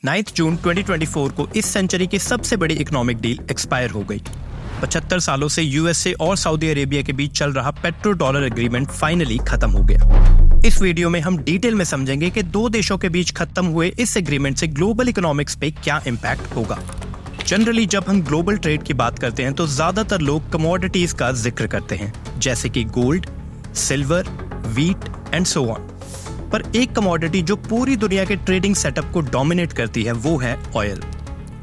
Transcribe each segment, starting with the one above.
9 जून 2024 को इस सेंचुरी की सबसे बड़ी इकोनॉमिक डील एक्सपायर हो गई। 75 सालों से यूएसए और सऊदी अरेबिया के बीच चल रहा पेट्रो डॉलर एग्रीमेंट फाइनली खत्म हो गया। इस वीडियो में हम डिटेल में समझेंगे कि दो देशों के बीच खत्म हुए इस एग्रीमेंट से ग्लोबल इकोनॉमिक्स पे क्या इम्पैक्ट होगा। जनरली जब हम ग्लोबल ट्रेड की बात करते हैं तो ज्यादातर लोग कमोडिटीज का जिक्र करते हैं, जैसे कि gold, silver, wheat and so on. पर एक कमोडिटी जो पूरी दुनिया के ट्रेडिंग सेटअप को डोमिनेट करती है वो है ऑयल।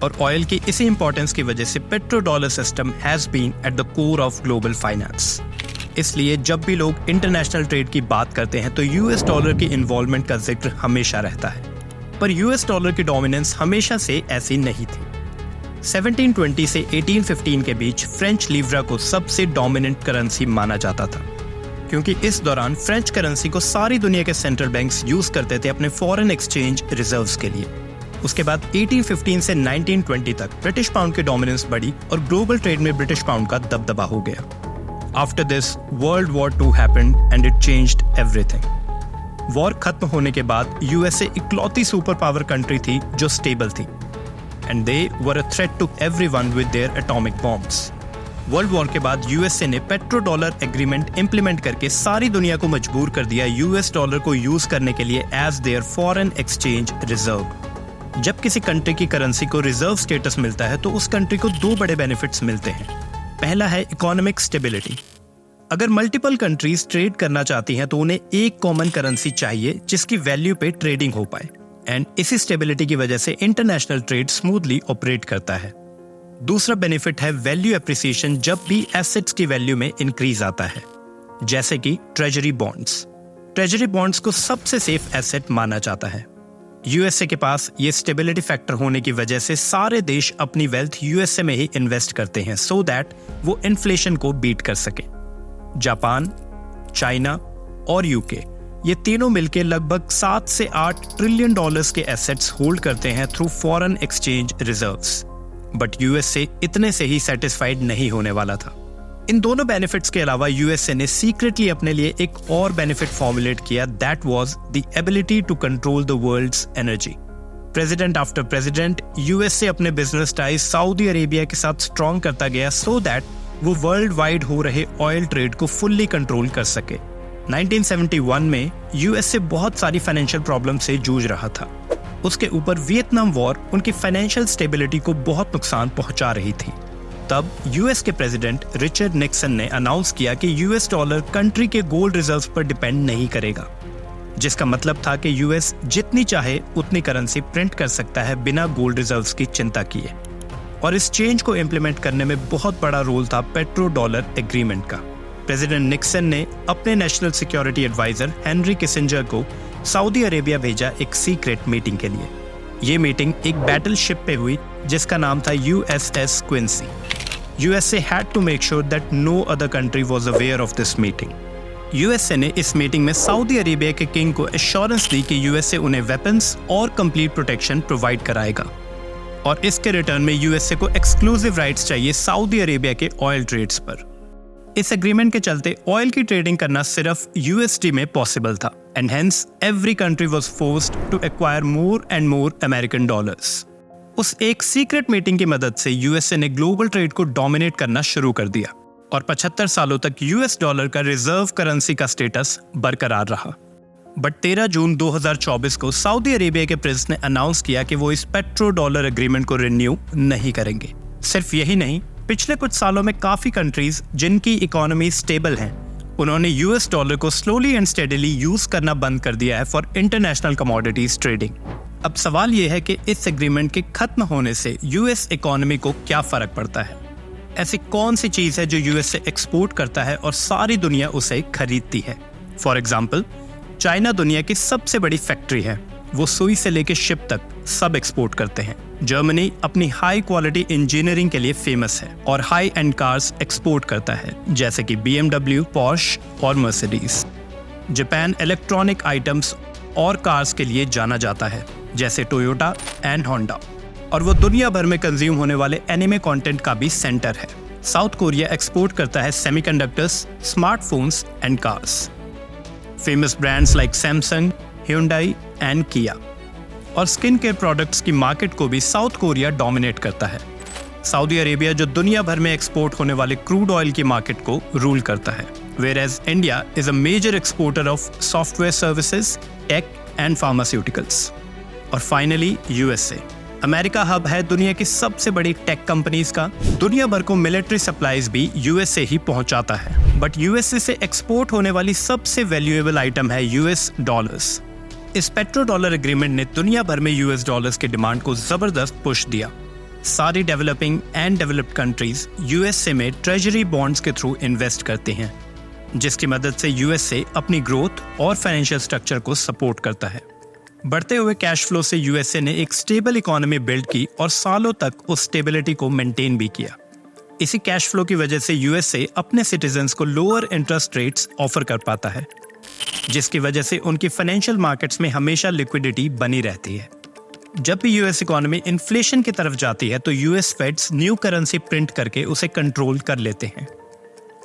और ऑयल की इसी इंपॉर्टेंस की वजह से petro dollar system has been at the core of global finance. इसलिए जब भी लोग इंटरनेशनल ट्रेड की बात करते हैं तो यूएस डॉलर की इन्वॉल्वमेंट का जिक्र हमेशा रहता है। पर यूएस डॉलर की डोमिनेंस हमेशा से ऐसी नहीं थी। 1720 से 1815 के बीच फ्रेंच लीवरा को सबसे डोमिनेंट करेंसी माना जाता था, क्योंकि इस दौरान फ्रेंच करेंसी को सारी दुनिया के सेंट्रल बैंक्स यूज करते थे अपने फॉरेन एक्सचेंज रिजर्व्स के लिए। उसके बाद 1815 से 1920 तक ब्रिटिश पाउंड की डोमिनेंस बढ़ी और ग्लोबल ट्रेड में ब्रिटिश पाउंड का दबदबा हो गया। After this world war 2 happened and it changed everything. War खत्म होने के बाद यूएसए इकलौती सुपर पावर कंट्री थी जो स्टेबल थी, and they were a threat to everyone with their atomic bombs. World war के बाद यूएसए ने पेट्रो डॉलर एग्रीमेंट इंप्लीमेंट करके सारी दुनिया को मजबूर कर दिया यूएस डॉलर को यूज करने के लिए as their foreign exchange reserve. जब किसी कंट्री की करेंसी को रिजर्व स्टेटस मिलता है तो उस कंट्री को दो बड़े बेनिफिट्स मिलते हैं। पहला है इकोनॉमिक स्टेबिलिटी। अगर मल्टीपल कंट्रीज ट्रेड करना चाहती हैं तो उन्हें एक कॉमन करेंसी चाहिए जिसकी वैल्यू पे ट्रेडिंग हो पाए, एंड इसी स्टेबिलिटी की वजह से इंटरनेशनल ट्रेड स्मूथली ऑपरेट करता है। दूसरा बेनिफिट है वैल्यू एप्रिसिएशन जब भी एसेट्स की वैल्यू में इंक्रीज आता है, जैसे कि ट्रेजरी बॉन्ड्स। ट्रेजरी बॉन्ड्स को सबसे सेफ एसेट माना जाता है। यूएसए के पास ये स्टेबिलिटी फैक्टर होने की वजह से सारे देश अपनी वेल्थ यूएसए में ही इन्वेस्ट करते हैं सो दैट वो इन्फ्लेशन को बीट कर सके। जापान, चाइना और यूके ये तीनों मिलकर लगभग 7 से 8 ट्रिलियन डॉलर्स के एसेट्स होल्ड करते हैं through foreign exchange reserves. But USA इतने से ही सेटिस्फाइड नहीं होने वाला था। इन दोनों बेनिफिट्स के अलावा यूएसए ने सीक्रेटली अपने लिए एक और बेनिफिट फॉर्मुलेट किया, that was the ability to control the world's energy. President after president USA अपने बिजनेस टाइज सऊदी अरेबिया के साथ स्ट्रॉन्ग करता गया सो दैट वो वर्ल्ड वाइड हो रहे ऑयल ट्रेड को फुल्ली कंट्रोल कर सके। 1971 में यूएसए बहुत सारी फाइनेंशियल प्रॉब्लम से जूझ रहा था। उसके ऊपर वियतनाम वॉर उनकी फाइनेंशियल स्टेबिलिटी को बहुत नुकसान पहुंचा रही थी। तब यूएस के प्रेसिडेंट रिचर्ड निक्सन ने अनाउंस किया कि यूएस डॉलर कंट्री के गोल्ड रिजर्व्स पर डिपेंड नहीं करेगा, जिसका मतलब था कि यूएस जितनी चाहे उतनी करेंसी प्रिंट कर सकता है बिना गोल्ड रिजर्व्स की चिंता किए। और इस चेंज को इम्प्लीमेंट करने में बहुत बड़ा रोल था पेट्रो डॉलर एग्रीमेंट का। प्रेसिडेंट निक्सन ने अपने national security advisor Henry Kissinger को सऊदी अरेबिया भेजा एक सीक्रेट मीटिंग के लिए। ये मीटिंग एक बैटल शिप पे हुई जिसका नाम था USS Quincy. USA had to make sure that no other country was aware of this meeting. USA ने इस मीटिंग में सऊदी अरेबिया के किंग को एश्योरेंस दी कि USA उन्हें वेपन्स और कंप्लीट प्रोटेक्शन प्रोवाइड कराएगा, और इसके रिटर्न में USA को एक्सक्लूसिव राइट्स चाहिए सऊदी अरेबिया के ऑयल ट्रेड्स पर। इस एग्रीमेंट के चलते ऑयल की ट्रेडिंग करना सिर्फ USD में पॉसिबल था, and hence every country was forced to acquire more and more American dollars. उस एक सीक्रेट मीटिंग की मदद से यूएसए ने ग्लोबल ट्रेड को डोमिनेट करना शुरू कर दिया, और 75 सालों तक यूएस डॉलर का रिजर्व करेंसी का स्टेटस बरकरार रहा। बट 13 जून 2024 को सऊदी अरेबिया के प्रेसिडेंट ने अनाउंस किया कि वो इस पेट्रो डॉलर एग्रीमेंट को रिन्यू नहीं करेंगे। सिर्फ यही नहीं, पिछले कुछ सालों में काफी कंट्रीज जिनकी इकोनॉमी स्टेबल हैं, उन्होंने यूएस डॉलर को स्लोली एंड स्टेडीली यूज करना बंद कर दिया है फॉर इंटरनेशनल कमोडिटीज ट्रेडिंग। अब सवाल यह है कि इस एग्रीमेंट के खत्म होने से यूएस इकोनॉमी को क्या फर्क पड़ता है। ऐसी कौन सी चीज है जो यूएस से एक्सपोर्ट करता है और सारी दुनिया उसे खरीदती है। फॉर एग्जाम्पल, चाइना दुनिया की सबसे बड़ी फैक्ट्री है, वो सुई से लेकर शिप तक सब एक्सपोर्ट करते हैं। जर्मनी अपनी हाई क्वालिटी इंजीनियरिंग के लिए फेमस है और हाई एंड कार्स एक्सपोर्ट करता है, जैसे कि BMW, पोर्श और मर्सिडीज। जापान इलेक्ट्रॉनिक आइटम्स और कार्स के लिए जाना जाता है, जैसे टोयोटा एंड होंडा, और वो दुनिया भर में कंज्यूम होने वाले एनिमे कंटेंट का भी सेंटर है। साउथ कोरिया एक्सपोर्ट करता है semiconductors, smartphones and cars. Famous brands like Samsung, Hyundai and Kia. और स्किन केयर प्रोडक्ट्स की मार्केट को भी साउथ कोरिया डोमिनेट करता है। सऊदी अरेबिया जो दुनिया भर में एक्सपोर्ट होने वाले क्रूड ऑयल की मार्केट को रूल करता है, whereas India is a major exporter of software services, tech and pharmaceuticals। और फाइनली USA, अमेरिका हब है दुनिया की सबसे बड़ी टेक कंपनीज का। दुनिया भर को मिलिट्री सप्लाईज भी यूएसए ही पहुंचाता है, बट यूएसए से एक्सपोर्ट होने वाली सबसे वैल्यूएबल आइटम है यूएस डॉलर्स। इस पेट्रो डॉलर एग्रीमेंट ने दुनिया भर में यूएस डॉलर्स की डिमांड को जबरदस्त पुश दिया। सारी developing and developed countries USA में ट्रेजरी बॉन्ड्स के थ्रू इन्वेस्ट करते हैं, जिसकी मदद से यूएसए अपनी ग्रोथ और फाइनेंशियल स्ट्रक्चर को सपोर्ट करता है। बढ़ते हुए कैश फ्लो से यूएसए ने एक स्टेबल इकोनॉमी बिल्ड की और सालों तक उस स्टेबिलिटी को मेंटेन भी किया। इसी कैश फ्लो की वजह से यूएसए अपने सिटीजन्स को लोअर इंटरेस्ट रेट्स ऑफर कर पाता है, जिसकी वजह से उनकी फाइनेंशियल मार्केट्स में हमेशा लिक्विडिटी बनी रहती है। जब भी यूएस इकोनॉमी इन्फ्लेशन की तरफ जाती है तो US fades new currency print करके उसे कंट्रोल कर लेते हैं।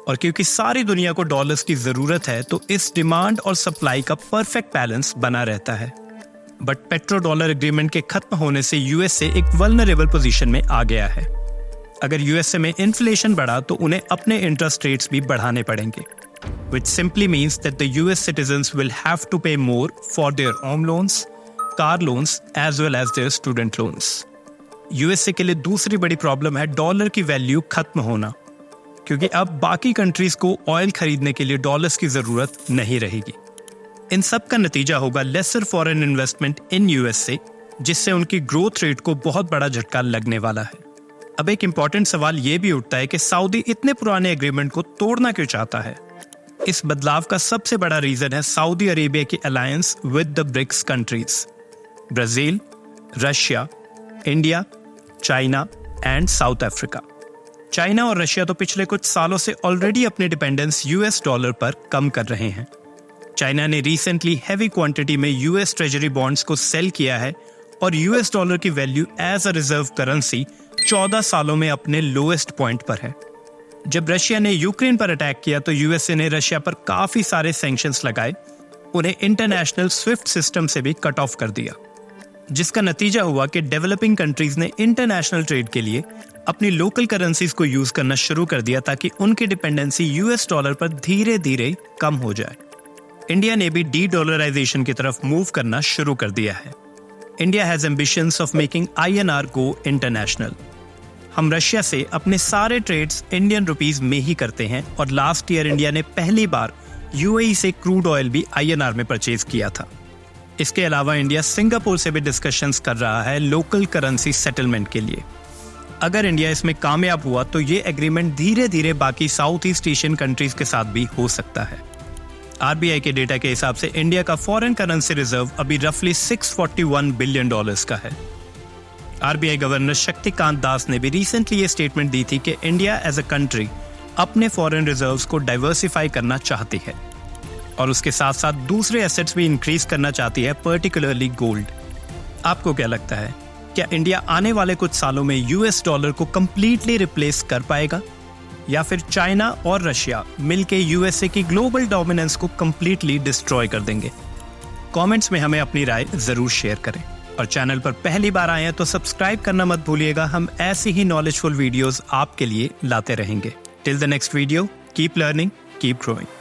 और क्योंकि सारी दुनिया को डॉलर्स की जरूरत है तो इस डिमांड और सप्लाई का परफेक्ट बैलेंस बना रहता है। बट पेट्रो डॉलर एग्रीमेंट के खत्म होने से यूएसए एक वल्नरेबल पोजीशन में आ गया है। अगर यूएसए में इन्फ्लेशन बढ़ा तो उन्हें अपने इंटरेस्ट रेट्स भी बढ़ाने पड़ेंगे, which simply means that the US citizens will have to pay more for their home loans, car loans as well as their student loans। USA के लिए दूसरी बड़ी प्रॉब्लम है डॉलर की वैल्यू खत्म होना, क्योंकि अब बाकी कंट्रीज को ऑयल खरीदने के लिए डॉलर्स की जरूरत नहीं रहेगी। इन सब का नतीजा होगा lesser foreign investment in USA, जिससे उनकी ग्रोथ रेट को बहुत बड़ा झटका लगने वाला है। अब एक इंपॉर्टेंट सवाल ये भी उठता है कि सऊदी इतने पुराने एग्रीमेंट को तोड़ना क्यों चाहता है। इस बदलाव का सबसे बड़ा रीजन है सऊदी अरेबिया की alliance with the BRICS countries, Brazil, Russia, India, China and South Africa. China और रशिया तो पिछले कुछ सालों से ऑलरेडी अपनी डिपेंडेंस यूएस डॉलर पर कम कर रहे हैं। चाइना ने रिसेंटली हैवी क्वांटिटी में यूएस ट्रेजरी बॉन्ड्स को सेल किया है और यूएस डॉलर की value as a reserve currency 14 सालों में अपने लोएस्ट पॉइंट पर है। जब रशिया ने यूक्रेन पर अटैक किया तो यूएसए ने रशिया पर काफी सारे सैंक्शंस लगाए, उन्हें इंटरनेशनल स्विफ्ट सिस्टम से भी कट ऑफ कर दिया, जिसका नतीजा हुआ कि डेवलपिंग कंट्रीज ने इंटरनेशनल ट्रेड के लिए अपनी लोकल करेंसीज को यूज करना शुरू कर दिया ताकि उनकी डिपेंडेंसी यूएस डॉलर पर धीरे धीरे कम हो जाए। इंडिया ने भी डी डॉलराइजेशन की तरफ मूव करना शुरू कर दिया है। India has ambitions of making INR go international. हम रशिया से अपने सारे ट्रेड्स इंडियन रुपीस में ही करते हैं और लास्ट ईयर इंडिया ने पहली बार यूएई से क्रूड ऑयल भी INR में परचेज किया था। इसके अलावा इंडिया सिंगापुर से भी डिस्कशंस कर रहा है लोकल करेंसी सेटलमेंट के लिए। अगर इंडिया इसमें कामयाब हुआ तो ये एग्रीमेंट धीरे धीरे बाकी साउथ ईस्ट एशियन कंट्रीज के साथ भी हो सकता है। आरबीआई के डेटा के हिसाब से इंडिया का फॉरेन करेंसी रिजर्व अभी रफली $641 बिलियन का है। आरबीआई गवर्नर शक्तिकांत दास ने भी रिसेंटली ये स्टेटमेंट दी थी कि इंडिया एज अ कंट्री अपने फॉरेन रिजर्व्स को डाइवर्सिफाई करना चाहती है और उसके साथ साथ दूसरे एसेट्स भी इंक्रीज करना चाहती है, पर्टिकुलरली गोल्ड। आपको क्या लगता है, क्या इंडिया आने वाले कुछ सालों में यूएस डॉलर को कंप्लीटली रिप्लेस कर पाएगा या फिर चाइना और रशिया मिलके यूएसए की ग्लोबल डोमिनेंस को कंप्लीटली डिस्ट्रॉय कर देंगे? कमेंट्स में हमें अपनी राय जरूर शेयर करें और चैनल पर पहली बार आए हैं तो सब्सक्राइब करना मत भूलिएगा। हम ऐसी ही नॉलेजफुल वीडियोस आपके लिए लाते रहेंगे। Till the next video, keep learning, keep growing.